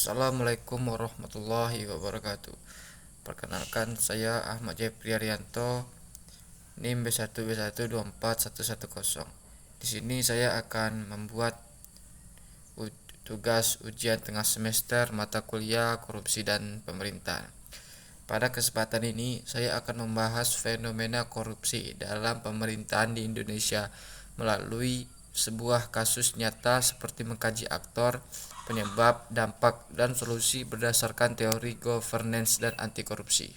Assalamualaikum warahmatullahi wabarakatuh. Perkenalkan, saya Ahmad Jepri Arianto, NIM B1B1241110. Di sini saya akan membuat tugas ujian tengah semester mata kuliah korupsi dan pemerintahan. Pada kesempatan ini, saya akan membahas fenomena korupsi dalam pemerintahan di Indonesia melalui sebuah kasus nyata seperti mengkaji aktor, penyebab, dampak, dan solusi berdasarkan teori governance dan anti korupsi.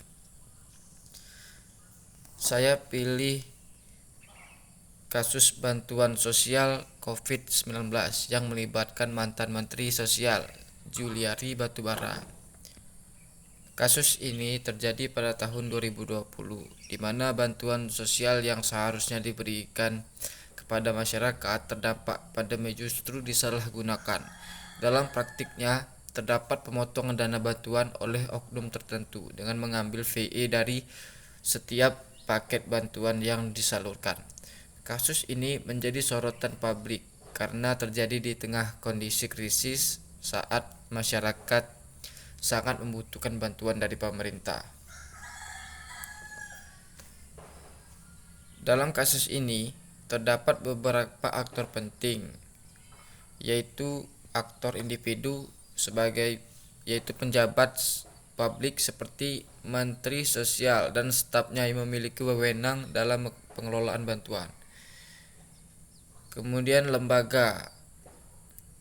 Saya pilih kasus bantuan sosial COVID-19 yang melibatkan mantan Menteri Sosial Juliari Batubara. Kasus ini terjadi pada tahun 2020, di mana bantuan sosial yang seharusnya diberikan kepada masyarakat terdampak pandemi justru disalahgunakan. Dalam praktiknya, terdapat pemotongan dana bantuan oleh oknum tertentu dengan mengambil VE dari setiap paket bantuan yang disalurkan. Kasus ini menjadi sorotan publik karena terjadi di tengah kondisi krisis saat masyarakat sangat membutuhkan bantuan dari pemerintah. Dalam kasus ini terdapat beberapa aktor penting, yaitu aktor individu yaitu penjabat publik seperti Menteri Sosial dan stafnya yang memiliki wewenang dalam pengelolaan bantuan. Kemudian lembaga,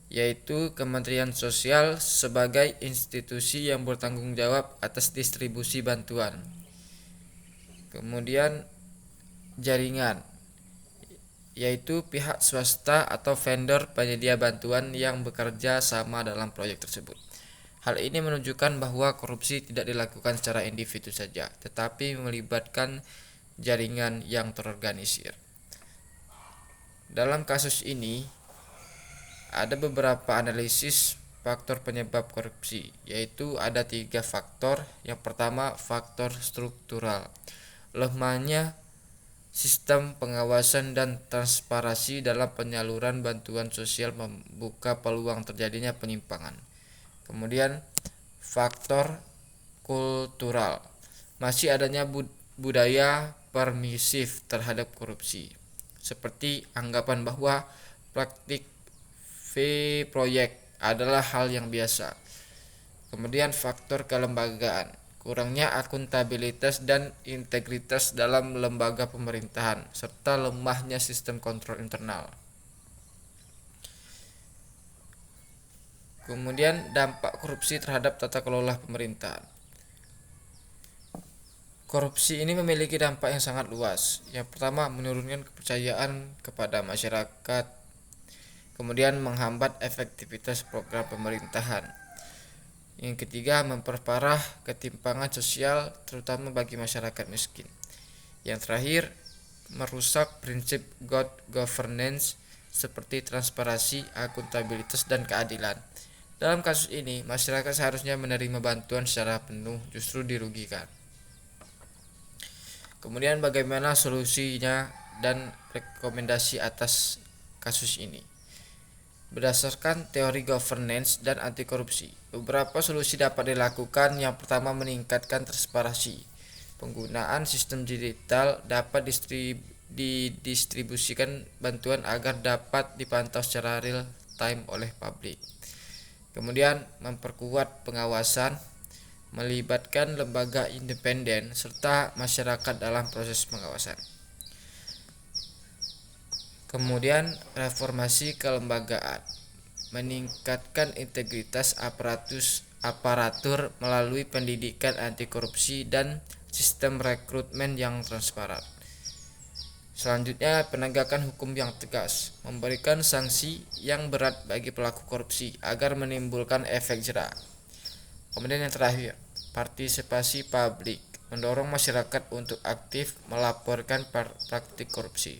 yaitu Kementerian Sosial sebagai institusi yang bertanggung jawab atas distribusi bantuan. Kemudian jaringan, yaitu pihak swasta atau vendor penyedia bantuan yang bekerja sama dalam proyek tersebut. Hal ini menunjukkan bahwa korupsi tidak dilakukan secara individu saja, tetapi melibatkan jaringan yang terorganisir. Dalam kasus ini, ada beberapa analisis faktor penyebab korupsi, yaitu ada 3 faktor. Yang pertama, faktor struktural. Lemahnya sistem pengawasan dan transparansi dalam penyaluran bantuan sosial membuka peluang terjadinya penyimpangan. Kemudian, faktor kultural. Masih adanya budaya permisif terhadap korupsi, seperti anggapan bahwa praktik proyek adalah hal yang biasa. Kemudian faktor kelembagaan, kurangnya akuntabilitas dan integritas dalam lembaga pemerintahan, serta lemahnya sistem kontrol internal. Kemudian dampak korupsi terhadap tata kelola pemerintahan. Korupsi ini memiliki dampak yang sangat luas. Yang pertama, menurunkan kepercayaan kepada masyarakat. Kemudian menghambat efektivitas program pemerintahan. Yang ketiga, memperparah ketimpangan sosial terutama bagi masyarakat miskin. Yang terakhir, merusak prinsip good governance seperti transparansi, akuntabilitas, dan keadilan. Dalam kasus ini, masyarakat seharusnya menerima bantuan secara penuh, justru dirugikan. Kemudian bagaimana solusinya dan rekomendasi atas kasus ini? Berdasarkan teori governance dan anti korupsi, beberapa solusi dapat dilakukan. Yang pertama, meningkatkan transparansi. Penggunaan sistem digital dapat didistribusikan bantuan agar dapat dipantau secara real time oleh publik. Kemudian, memperkuat pengawasan, melibatkan lembaga independen serta masyarakat dalam proses pengawasan. Kemudian, reformasi kelembagaan, meningkatkan integritas aparatur melalui pendidikan anti korupsi dan sistem rekrutmen yang transparan. Selanjutnya, penegakan hukum yang tegas, memberikan sanksi yang berat bagi pelaku korupsi agar menimbulkan efek jera. Kemudian yang terakhir, partisipasi publik, mendorong masyarakat untuk aktif melaporkan praktik korupsi.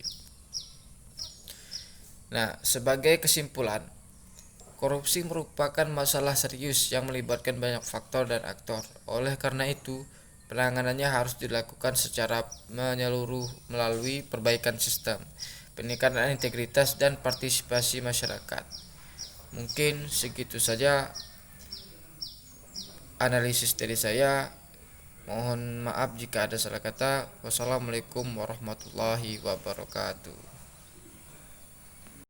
Nah, sebagai kesimpulan, korupsi merupakan masalah serius yang melibatkan banyak faktor dan aktor. Oleh karena itu, penanganannya harus dilakukan secara menyeluruh melalui perbaikan sistem, peningkatan integritas, dan partisipasi masyarakat. Mungkin segitu saja analisis dari saya. Mohon maaf jika ada salah kata. Wassalamualaikum warahmatullahi wabarakatuh.